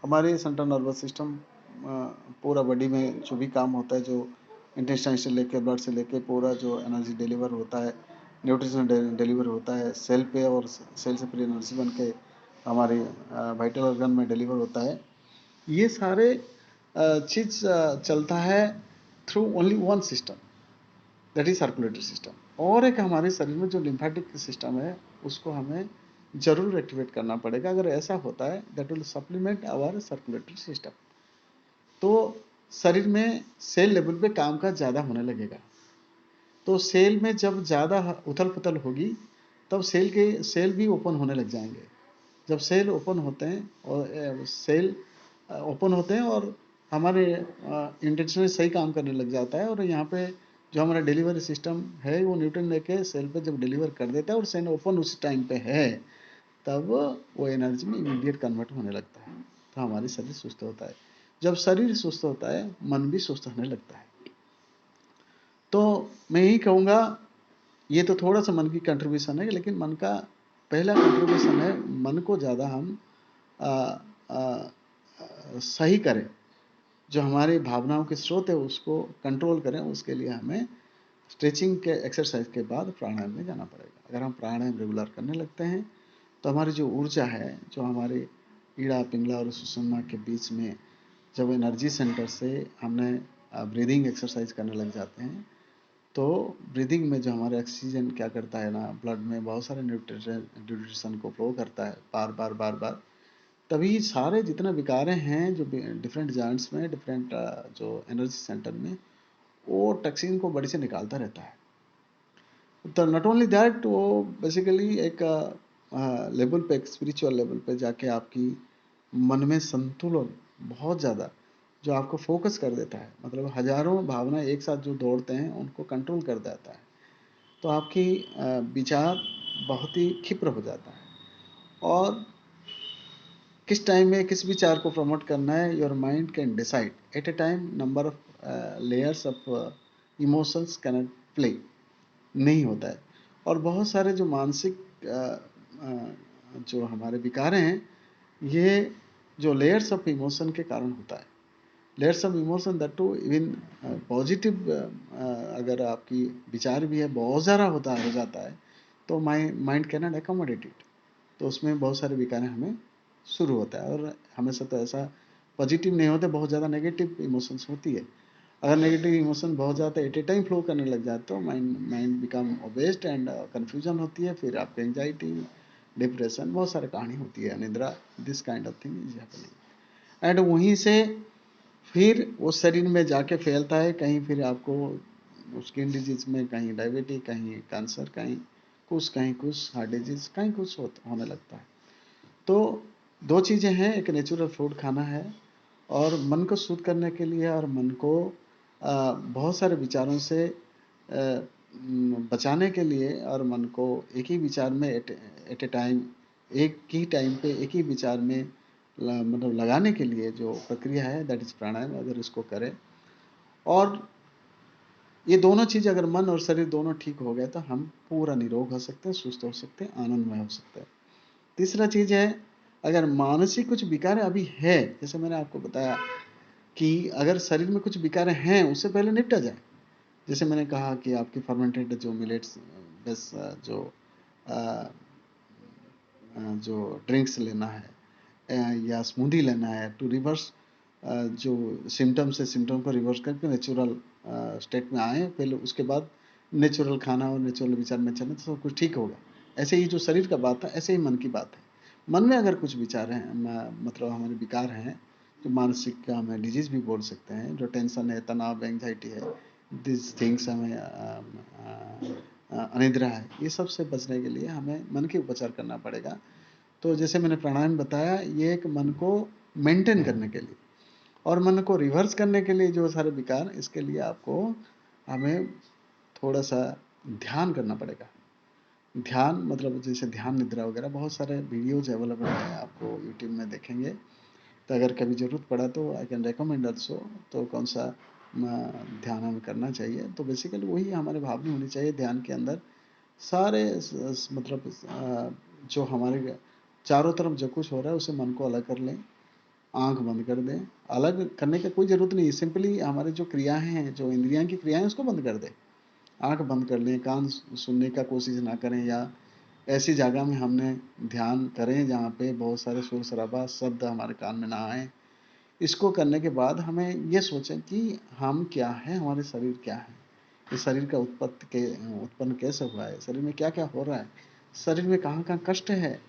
हमारे सेंट्रल नर्वस सिस्टम पूरा बॉडी में जो भी काम होता है, जो इंटेस्टाइन से लेके ब्लड से लेके पूरा जो एनर्जी डिलीवर होता है, न्यूट्रिशन डिलीवर होता है सेल पे, और सेल से फिर एनर्जी बन के हमारे वाइटल ऑर्गन में डिलीवर होता है। ये सारे चीज चलता है through only one system, that is circulatory system. और एक हमारे शरीर में जो लिम्फेटिक सिस्टम है उसको हमें जरूर एक्टिवेट करना पड़ेगा। अगर ऐसा होता है that will supplement our circulatory system, तो शरीर में सेल लेवल पे काम का ज़्यादा होने लगेगा। तो सेल में जब ज़्यादा उथल पुथल होगी तब सेल भी ओपन होने लग जाएंगे। जब सेल ओपन होते हैं और सेल ओपन होते हैं और हमारे इंटेंशन सही काम करने लग जाता है, और यहाँ पे जो हमारा डिलीवरी सिस्टम है वो न्यूट्रन लेके सेल पे जब डिलीवर कर देता है और सेल ओपन उस टाइम पे है, तब वो एनर्जी में इमीडिएट कन्वर्ट होने लगता है। तो हमारी शरीर सुस्त होता है। जब शरीर सुस्त होता है मन भी सुस्त होने लगता है। तो मैं यही कहूँगा, ये तो थोड़ा सा मन की कंट्रीब्यूशन है, लेकिन मन का पहला कंट्रीब्यूशन है मन को ज़्यादा हम आ, आ, सही करें। जो हमारी भावनाओं के स्रोत है उसको कंट्रोल करें, उसके लिए हमें स्ट्रेचिंग के एक्सरसाइज के बाद प्राणायाम में जाना पड़ेगा। अगर हम प्राणायाम रेगुलर करने लगते हैं तो हमारी जो ऊर्जा है, जो हमारे ईड़ा पिंगला और सुषुम्ना के बीच में जब एनर्जी सेंटर से हमने ब्रीदिंग एक्सरसाइज करने लग जाते हैं, तो ब्रीदिंग में जो हमारे ऑक्सीजन क्या करता है ना, ब्लड में बहुत सारे न्यूट्रिशन को फ्लो करता है बार बार बार बार, तभी सारे जितने विकारें हैं जो डिफरेंट जॉइंट्स में, डिफरेंट जो एनर्जी सेंटर में, वो टॉक्सिन को बॉडी से निकालता रहता है। तो नॉट ओनली दैट, वो बेसिकली एक लेवल पे, एक स्पिरिचुअल लेवल पे जाके आपकी मन में संतुलन बहुत ज़्यादा, जो आपको फोकस कर देता है, मतलब हजारों भावना एक साथ जो दौड़ते हैं उनको कंट्रोल कर देता है। तो आपकी विचार बहुत ही क्षिप्र हो जाता है, और किस टाइम में किस विचार को प्रमोट करना है, your mind can decide at a time number of layers of emotions can play, नहीं होता है। और बहुत सारे जो मानसिक जो हमारे विकार हैं, ये जो लेयर्स ऑफ इमोशन के कारण होता है। Layers of emotion that too even positive, अगर आपकी विचार भी है बहुत ज़्यादा हो जाता है तो mind can not accommodate it, तो उसमें बहुत सारे विकार हमें शुरू होता है। और हमेशा तो ऐसा पॉजिटिव नहीं होते, बहुत ज़्यादा नेगेटिव इमोशंस होती है। अगर नेगेटिव इमोशन बहुत ज़्यादा एट ए टाइम फ्लो करने लग जाए तो माइंड बिकम ओबेस्ड एंड कन्फ्यूजन होती है, फिर आपको एंजाइटी, डिप्रेशन, बहुत सारी कहानी होती है, निद्रा, this kind of thing is happening. And वहीं से फिर वो शरीर में जाके फैलता है, कहीं फिर आपको स्किन डिजीज में, कहीं डायबिटीज, कहीं कैंसर, कहीं कुछ हार्ट डिजीज, कहीं कुछ होने लगता है। तो दो चीज़ें हैं, एक नेचुरल फूड खाना है और मन को शुद्ध करने के लिए और मन को बहुत सारे विचारों से बचाने के लिए और मन को एक ही विचार में एट ए टाइम, एक ही टाइम पे एक ही विचार में मतलब लगाने के लिए जो प्रक्रिया है, दैट इज प्राणायाम। अगर इसको करें और ये दोनों चीज़ अगर मन और शरीर दोनों ठीक हो गए तो हम पूरा निरोग हो सकते हैं, सुस्त हो सकते हैं, आनंदमय हो सकते हैं। तीसरा चीज़ है, अगर मानसिक कुछ विकार अभी है, जैसे मैंने आपको बताया कि अगर शरीर में कुछ विकार हैं उससे पहले निपटा जाए। जैसे मैंने कहा कि आपकी फर्मेंटेड जो मिलेट्स बस जो ड्रिंक्स लेना है या स्मूदी लेना है टू रिवर्स जो सिम्टम्स है, सिम्टम को रिवर्स करके नेचुरल स्टेट में आए, पहले उसके बाद नेचुरल खाना और नेचुरल विचार में चले तो सब कुछ ठीक होगा। ऐसे ही जो शरीर का बात है, ऐसे ही मन की बात है। मन में अगर कुछ विचार हैं, मतलब हमारे विकार हैं, जो मानसिक का हमें डिजीज भी बोल सकते हैं, जो टेंशन है, तनाव, एंग्जाइटी है, दिस थिंग्स हमें अनिद्रा है, ये सब से बचने के लिए हमें मन के उपचार करना पड़ेगा। तो जैसे मैंने प्राणायाम बताया, ये एक मन को मेंटेन करने के लिए और मन को रिवर्स करने के लिए जो सारे विकार, इसके लिए आपको हमें थोड़ा सा ध्यान करना पड़ेगा। ध्यान मतलब जैसे ध्यान निद्रा वगैरह बहुत सारे वीडियोज अवेलेबल है, आपको यूट्यूब में देखेंगे तो अगर कभी ज़रूरत पड़ा तो आई कैन रिकमेंड ऑल्सो। तो कौन सा ध्यान हमें करना चाहिए, तो बेसिकली वही हमारे भावना होनी चाहिए ध्यान के अंदर। सारे मतलब जो हमारे चारों तरफ जो कुछ हो रहा है उसे मन को अलग कर लें, आंख बंद कर दें। अलग करने की कोई ज़रूरत नहीं है, सिंपली हमारे जो क्रियाएं हैं, जो इंद्रियां की क्रियाएं, उसको बंद कर दें। आंख बंद कर लें, कान सुनने का कोशिश ना करें, या ऐसी जगह में हमने ध्यान करें जहाँ पे बहुत सारे शोर शराबा शब्द हमारे कान में ना आए। इसको करने के बाद हमें ये सोचें कि हम क्या हैं, हमारे शरीर क्या है, इस शरीर का उत्पन्न कैसे हुआ है, शरीर में क्या क्या हो रहा है, शरीर में कहाँ कहाँ कष्ट है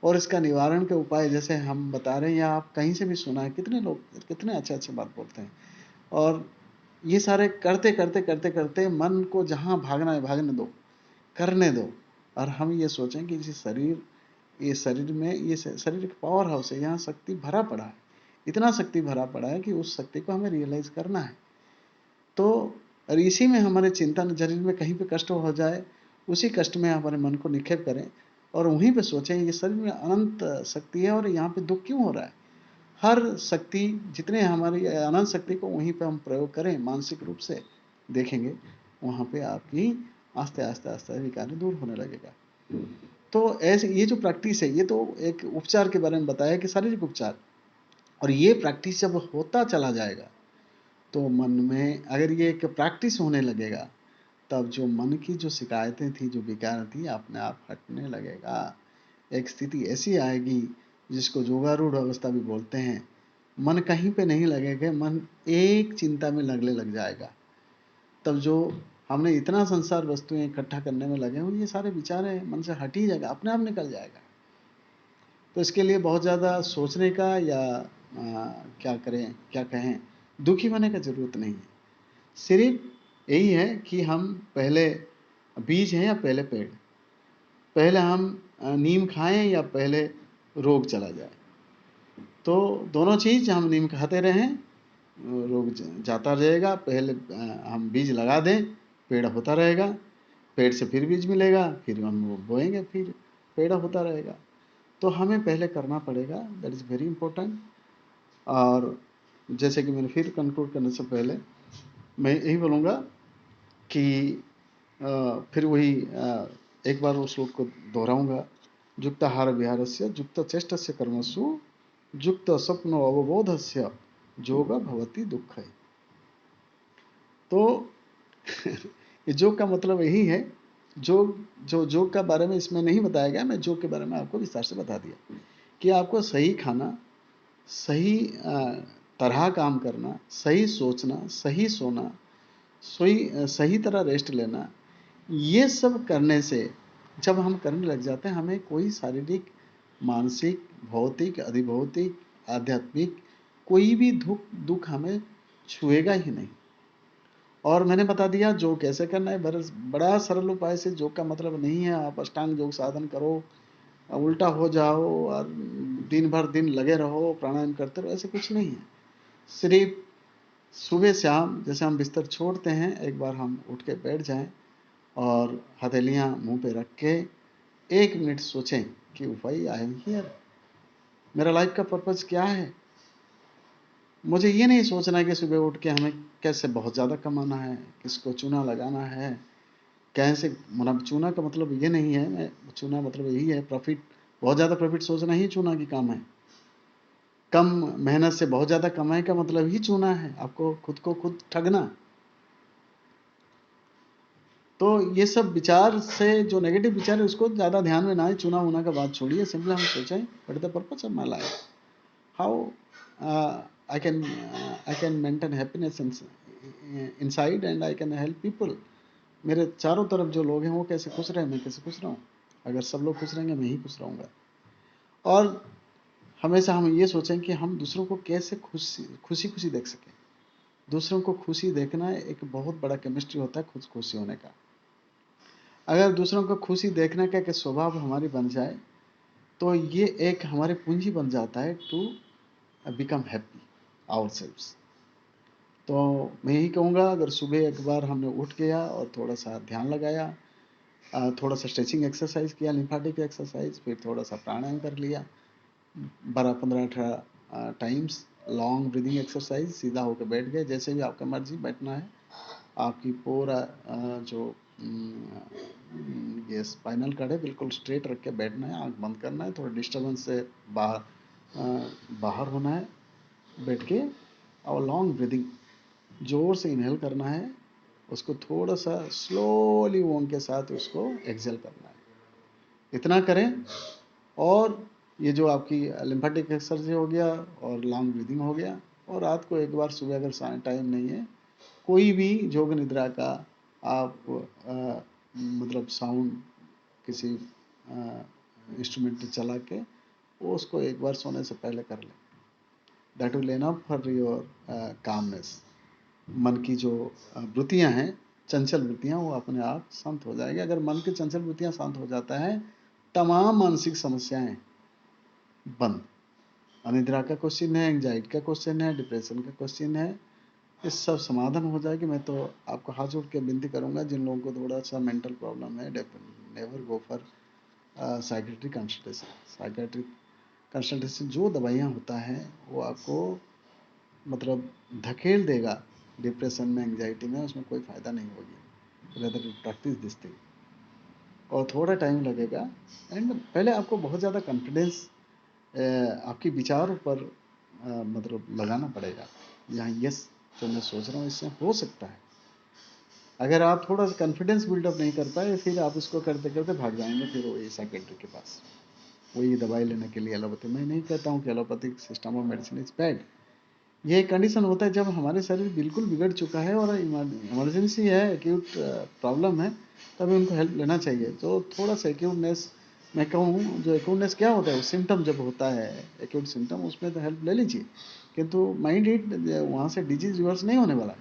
और इसका निवारण के उपाय जैसे हम बता रहे हैं या आप कहीं से भी सुना है। कितने लोग कितने अच्छे अच्छे बात बोलते हैं, और ये सारे करते करते करते करते मन को जहाँ भागना है भागने दो, करने दो। और हम ये सोचें कि ये शरीर में, ये शरीर एक पावर हाउस है, यहाँ शक्ति भरा पड़ा है, इतना शक्ति भरा पड़ा है कि उस शक्ति को हमें रियलाइज करना है। तो और इसी में हमारे चिंतन, शरीर में कहीं पे कष्ट हो जाए, उसी कष्ट में हमारे मन को निक्षेप करें और वहीं पे सोचें ये शरीर में अनंत शक्ति है और यहाँ पे दुख क्यों हो रहा है। हर शक्ति, जितने हमारी अनंत शक्ति को वहीं पे हम प्रयोग करें मानसिक रूप से, देखेंगे वहाँ पे आपकी आस्ते आस्ते आस्ते विकार दूर होने लगेगा। तो ऐसे ये जो प्रैक्टिस है, ये तो एक उपचार के बारे में बताया कि शारीरिक उपचार, और ये प्रैक्टिस जब होता चला जाएगा तो मन में अगर ये एक प्रैक्टिस होने लगेगा, तब जो मन की जो शिकायतें थी, जो विकार थी, अपने आप हटने लगेगा। एक स्थिति ऐसी आएगी जिसको योगारूढ़ अवस्था भी बोलते हैं। मन कहीं पे नहीं लगेगा, मन एक चिंता में लगने लग जाएगा। तब जो हमने इतना संसार वस्तुएं इकट्ठा करने में लगे हुए, ये सारे विचार है मन से हट ही जाएगा, अपने आप निकल जाएगा। तो इसके लिए बहुत ज़्यादा सोचने का या क्या करें क्या कहें, दुखी होने का ज़रूरत नहीं है। सिर्फ यही है कि हम पहले बीज हैं या पहले पेड़, पहले हम नीम खाएं या पहले रोग चला जाए। तो दोनों चीज़, हम नीम खाते रहें, रोग जाता रहेगा, पहले हम बीज लगा दें, पेड़ होता रहेगा, पेड़ से फिर बीज मिलेगा, फिर हम वो बोएंगे, फिर पेड़ होता रहेगा। तो हमें पहले करना पड़ेगा, दैट इज़ वेरी इंपॉर्टेंट। और जैसे कि मैंने फिर कंक्लूड करने से पहले मैं यही बोलूँगा कि फिर वही एक बार उस श्लोक को दोहराऊंगा, युक्ताहार विहारस्य युक्त चेष्टस्य कर्मसु युक्त स्वप्नो अवबोधस्य योग भवति दुःख है। तो ये योग का मतलब यही है। योग का बारे में इसमें नहीं बताया गया, मैं योग के बारे में आपको विस्तार से बता दिया कि आपको सही खाना, सही तरह काम करना, सही सोचना, सही सोना, सही तरह रेस्ट लेना, ये सब करने से जब हम करने लग जाते हैं, हमें कोई शारीरिक, मानसिक, भौतिक, अधिभौतिक, आध्यात्मिक कोई भी दुख हमें छुएगा ही नहीं। और मैंने बता दिया जो कैसे करना है, बड़ा सरल उपाय से। योग का मतलब नहीं है आप अष्टांग योग साधन करो, उल्टा हो जाओ और दिन भर दिन लगे रहो प्राणायाम करते रहो, ऐसे कुछ नहीं है। सिर्फ सुबह शाम जैसे हम बिस्तर छोड़ते हैं, एक बार हम उठ के बैठ जाएं और हथेलियां मुंह पे रख के 1 मिनट सोचें कि व्हाई आई एम हियर, मेरा लाइफ का पर्पज क्या है। मुझे ये नहीं सोचना है कि सुबह उठ के हमें कैसे बहुत ज़्यादा कमाना है, किसको चूना लगाना है, कैसे चूना का मतलब ये नहीं है, मैं चूना मतलब यही है प्रॉफिट, बहुत ज़्यादा प्रॉफिट सोचना ही चूना की काम है। कम मेहनत से बहुत ज़्यादा कमाई का मतलब ही चूना है, आपको खुद को खुद ठगना। तो ये सब विचार से जो नेगेटिव विचार है उसको ज़्यादा ध्यान में ना आए, चुना होना का बात छोड़िए, सिंपली हम सोचें what is the purpose of my life, how I can maintain happiness inside and I can help people. मेरे चारों तरफ जो लोग हैं वो कैसे खुश रहे, मैं कैसे खुश रहूँ। अगर सब लोग खुश रहेंगे मैं ही खुश रहूँगा। और हमेशा हम ये सोचें कि हम दूसरों को कैसे खुशी खुशी देख सकें। दूसरों को खुशी देखना एक बहुत बड़ा केमिस्ट्री होता है खुद खुशी होने का। अगर दूसरों को खुशी देखने का एक स्वभाव हमारी बन जाए तो ये एक हमारी पूंजी बन जाता है टू बिकम हैप्पी आवरसेल्व्स। तो मैं यही कहूँगा, अगर सुबह एक बार हमने उठ गया और थोड़ा सा ध्यान लगाया, थोड़ा सा स्ट्रेचिंग एक्सरसाइज किया, लिम्फेटिक एक्सरसाइज, फिर थोड़ा सा प्राणायाम कर लिया 12-15-18 टाइम्स, लॉन्ग ब्रीदिंग एक्सरसाइज, सीधा होकर बैठ गए, जैसे भी आपका मर्जी बैठना है। आपकी पूरा जो ये स्पाइनल कॉर्ड है बिल्कुल स्ट्रेट रख के बैठना है, आंख बंद करना है, थोड़ा डिस्टर्बेंस से बाहर होना है बैठ के, और लॉन्ग ब्रीदिंग जोर से इनहेल करना है, उसको थोड़ा सा स्लोली वोंग के साथ उसको एक्सेल करना है। इतना करें और ये जो आपकी लिम्फेटिक एक्सरसाइज हो गया और लॉन्ग ब्रीदिंग हो गया, और रात को एक बार सुबह अगर टाइम नहीं है कोई भी योग निद्रा का आप मतलब साउंड किसी इंस्ट्रूमेंट चला के वो उसको एक बार सोने से पहले कर लें। That will enough for your calmness. मन की जो वृत्तियां हैं, चंचल वृत्तियां, वो अपने आप शांत हो जाएगी। अगर मन की चंचल वृत्तियां शांत हो जाता है, तमाम मानसिक समस्याएं बंद। अनिद्रा का क्वेश्चन है, एंजाइटी का क्वेश्चन है, डिप्रेशन का क्वेश्चन है, ये सब समाधान हो जाएगी। मैं तो आपको हाथ जोड़ के विनती करूंगा, जिन लोगों को थोड़ा सा मेंटल प्रॉब्लम है, never go for psychiatric consultation. Psychiatric consultation जो दवाइयाँ होता है वो आपको मतलब धकेल देगा डिप्रेशन में, एंजाइटी में, उसमें कोई फ़ायदा नहीं होगी। रेदर प्रैक्टिस दिस थिंग, और थोड़ा टाइम लगेगा। एंड पहले आपको बहुत ज़्यादा कॉन्फिडेंस आपकी विचारों पर मतलब लगाना पड़ेगा। यहाँ यस जो मैं सोच रहा हूँ इससे हो सकता है। अगर आप थोड़ा सा कॉन्फिडेंस बिल्डअप नहीं कर पाए, फिर आप इसको करते करते भाग जाएंगे फिर वही साइकेट्रिक के पास, वही दवाई लेने के लिए एलोपैथी। मैं नहीं कहता हूँ कि allopathic system of medicine is bad. ये कंडीशन होता है जब हमारे शरीर बिल्कुल बिगड़ चुका है और इमरजेंसी है, एक्यूट प्रॉब्लम है, तभी उनको हेल्प लेना चाहिए। तो थोड़ा सा एक्यूटनेस, मैं कहूँ जो एक्यूटनेस क्या होता है, सिम्टम जब होता है एक्यूट सिम्टम, उसमें तो हेल्प ले लीजिए, किंतु माइंड इट वहाँ से डिजीज रिवर्स नहीं होने वाला।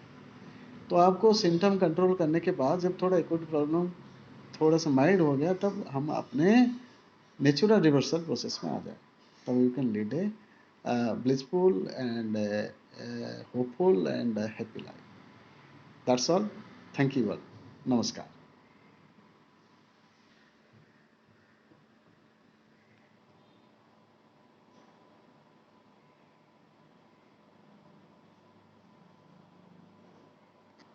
तो आपको सिम्टम कंट्रोल करने के बाद जब थोड़ा एक्यूट प्रॉब्लम थोड़ा सा माइल्ड हो गया, तब हम अपने नेचुरल रिवर्सल प्रोसेस में आ जाए, तब you can lead A blissful and hopeful and happy life. That's all. Thank you all. Namaskar.